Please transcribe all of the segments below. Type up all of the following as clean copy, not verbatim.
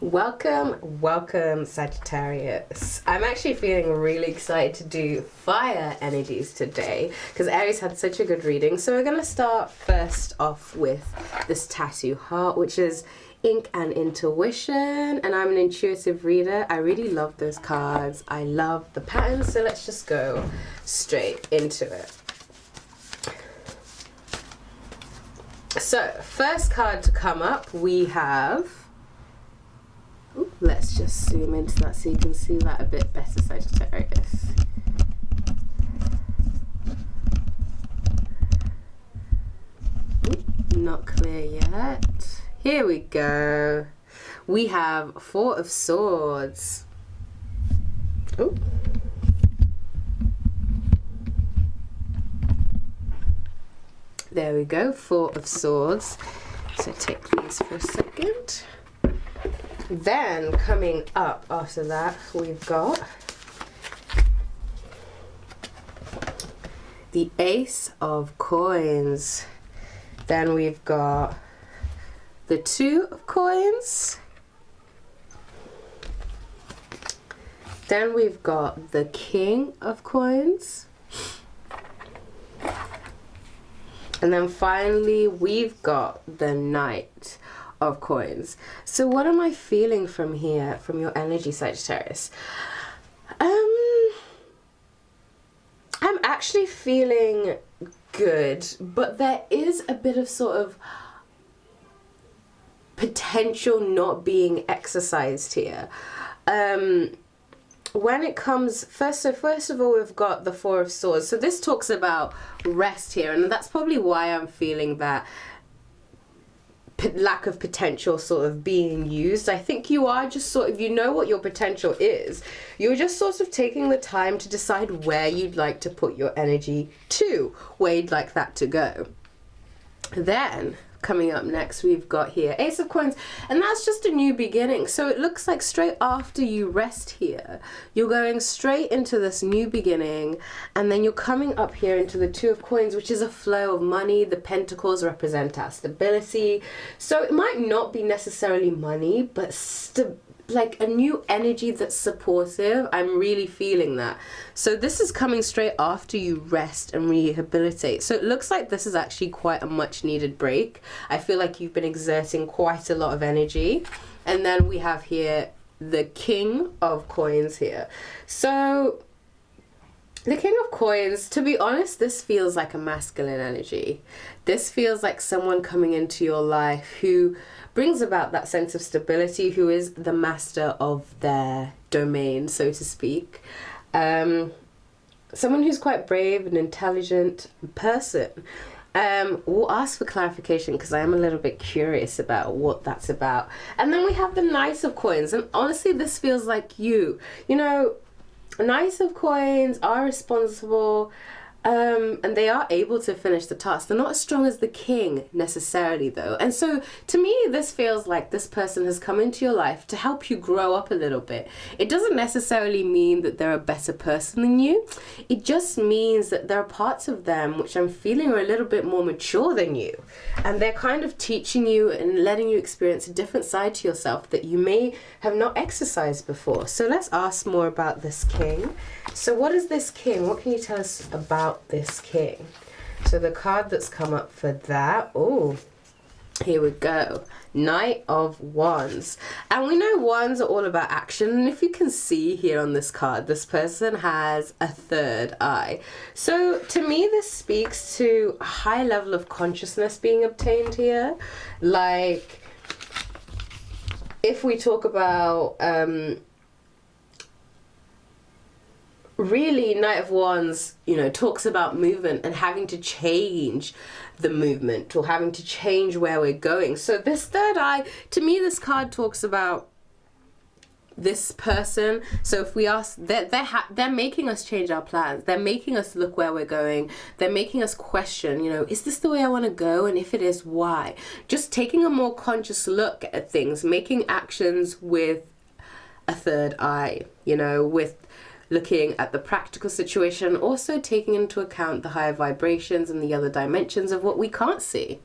Welcome Sagittarius. I'm actually feeling really excited to do fire energies today because Aries had such a good reading. So we're going to start first off with this tattoo heart, which is ink and intuition, and I'm an intuitive reader. I really love those cards. I love the patterns, so let's just go straight into it. So first card to come up, we have, let's just zoom into that so you can see that a bit better, Sagittarius. Not clear yet. Here we go. We have Four of Swords. Ooh. There we go, Four of Swords. So take these for a second. Then coming up after that, we've got the Ace of Coins. Then we've got the Two of Coins. Then we've got the King of Coins. And then finally, we've got the Knight of Coins. So what am I feeling from here, from your energy, Sagittarius? I'm actually feeling good, but there is a bit of sort of potential not being exercised here. When it comes, first of all, we've got the Four of Swords. So this talks about rest here, and that's probably why I'm feeling that lack of potential sort of being used. I think you are just sort of, you know what your potential is. You're just sort of taking the time to decide where you'd like to put your energy to, where you'd like that to go. Then coming up next, we've got here Ace of Coins, and that's just a new beginning. So it looks like straight after you rest here, you're going straight into this new beginning, and then you're coming up here into the Two of Coins, which is a flow of money. The Pentacles represent our stability. So it might not be necessarily money, but like a new energy that's supportive. I'm really feeling that. So this is coming straight after you rest and rehabilitate. So it looks like this is actually quite a much needed break. I feel like you've been exerting quite a lot of energy. And then we have here the King of Coins here. So the King of Coins, to be honest, this feels like a masculine energy. This feels like someone coming into your life who brings about that sense of stability, who is the master of their domain, so to speak. Someone who's quite brave and intelligent person. We'll ask for clarification because I am a little bit curious about what that's about. And then we have the Knight of Coins, and honestly, this feels like you. You know, Knights of Coins are responsible, and they are able to finish the task. They're not as strong as the King necessarily, though. And so to me, this feels like this person has come into your life to help you grow up a little bit. It doesn't necessarily mean that they're a better person than you. It just means that there are parts of them which I'm feeling are a little bit more mature than you. And they're kind of teaching you and letting you experience a different side to yourself that you may have not exercised before. So let's ask more about this King. So what is this King? What can you tell us about this King? So the card that's come up for that, oh, here we go, Knight of Wands. And we know wands are all about action, and if you can see here on this card, this person has a third eye. So to me, this speaks to a high level of consciousness being obtained here. Like, if we talk about really, Knight of Wands, you know, talks about movement and having to change the movement or having to change where we're going. So this third eye, to me, this card talks about this person. So if we ask, they're making us change our plans. They're making us look where we're going. They're making us question, you know, is this the way I want to go? And if it is, why? Just taking a more conscious look at things, making actions with a third eye, you know, with looking at the practical situation, also taking into account the higher vibrations and the other dimensions of what we can't see.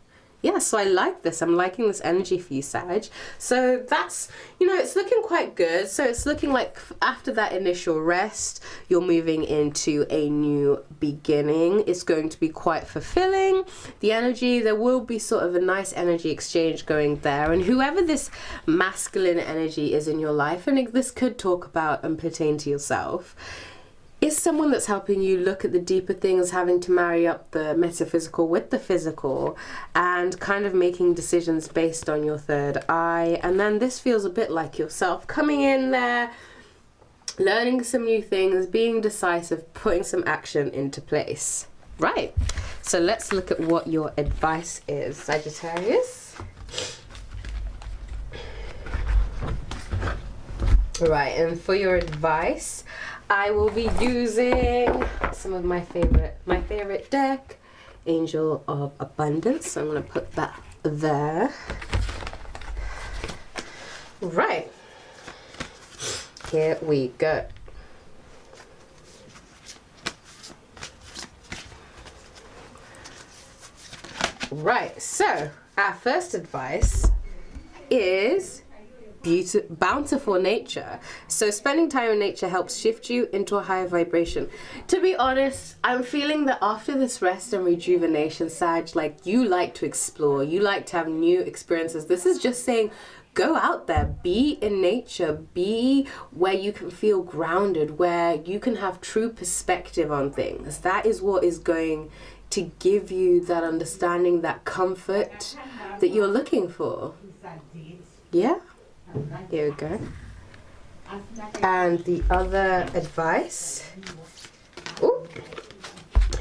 yeah, so I like this. I'm liking this energy for you, Sag. So that's, you know, it's looking quite good. So it's looking like after that initial rest, you're moving into a new beginning. It's going to be quite fulfilling. The energy, there will be sort of a nice energy exchange going there. And whoever this masculine energy is in your life, and this could talk about and pertain to yourself, is someone that's helping you look at the deeper things, having to marry up the metaphysical with the physical, and kind of making decisions based on your third eye. And then this feels a bit like yourself coming in there, learning some new things, being decisive, putting some action into place. Right, so let's look at what your advice is, Sagittarius. Right, and for your advice, I will be using some of my favorite deck, Angel of Abundance. So I'm going to put that there. Right. Here we go. Right, so our first advice is bountiful nature. So spending time in nature helps shift you into a higher vibration. To be honest, I'm feeling that after this rest and rejuvenation, Sag, like, you like to explore, you like to have new experiences. This is just saying, go out there, be in nature, be where you can feel grounded, where you can have true perspective on things. That is what is going to give you that understanding, that comfort that you're looking for. Yeah? Here we go. And the other advice. Ooh.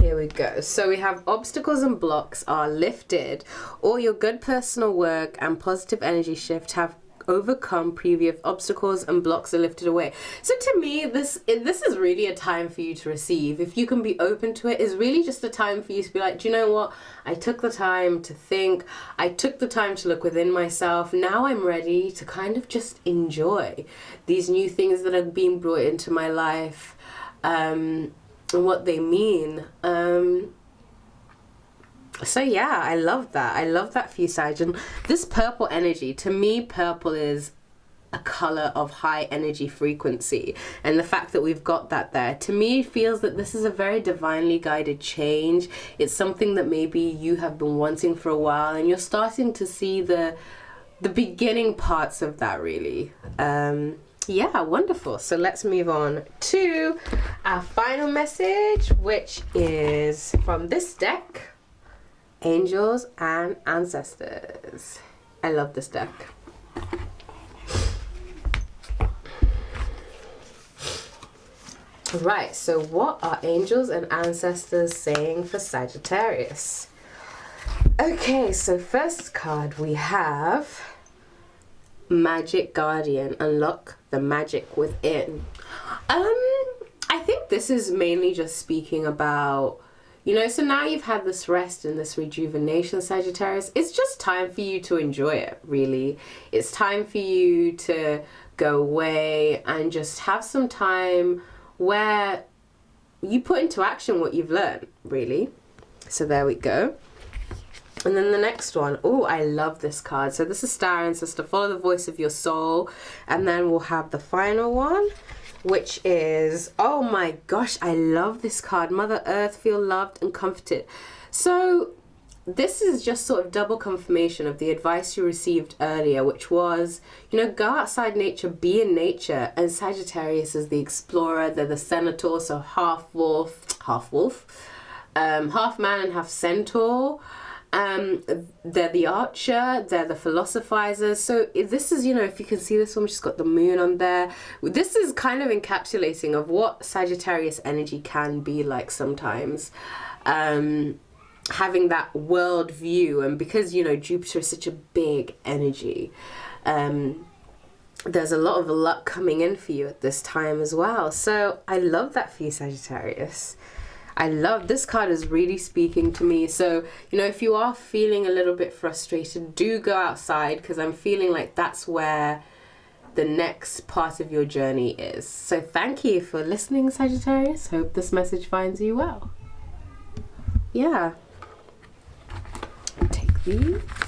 Here we go. So we have obstacles and blocks are lifted. All your good personal work and positive energy shift have overcome previous obstacles and blocks are lifted away. So to me, this is really a time for you to receive. If you can be open to it, it's really just a time for you to be like, do you know what? I took the time to think. I took the time to look within myself. Now I'm ready to kind of just enjoy these new things that are being brought into my life, and what they mean. So yeah, I love that. I love that for you, Sag. And this purple energy, to me, purple is a color of high energy frequency. And the fact that we've got that there, to me, feels that this is a very divinely guided change. It's something that maybe you have been wanting for a while, and you're starting to see the beginning parts of that, really. Yeah, wonderful. So let's move on to our final message, which is from this deck, Angels and Ancestors. I love this deck. Right, so what are Angels and Ancestors saying for Sagittarius? Okay, so first card we have Magic Guardian. Unlock the magic within. I think this is mainly just speaking about, you know, so now you've had this rest and this rejuvenation, Sagittarius. It's just time for you to enjoy it, really. It's time for you to go away and just have some time where you put into action what you've learned, really. So there we go. And then the next one, oh, I love this card. So this is Star Ancestor, follow the voice of your soul. And then we'll have the final one, which is, oh my gosh, I love this card. Mother Earth, feel loved and comforted. So this is just sort of double confirmation of the advice you received earlier, which was, you know, go outside nature, be in nature. And Sagittarius is the explorer, they're the centaur, so half man and half centaur. They're the archer, they're the philosophizers. So this is, you know, if you can see this one, just got the moon on there. This is kind of encapsulating of what Sagittarius energy can be like sometimes. Having that world view, and because, you know, Jupiter is such a big energy, there's a lot of luck coming in for you at this time as well. So I love that for you, Sagittarius. I love this card, is really speaking to me. So, you know, if you are feeling a little bit frustrated, do go outside, because I'm feeling like that's where the next part of your journey is. So thank you for listening, Sagittarius. Hope this message finds you well. Yeah. Take you.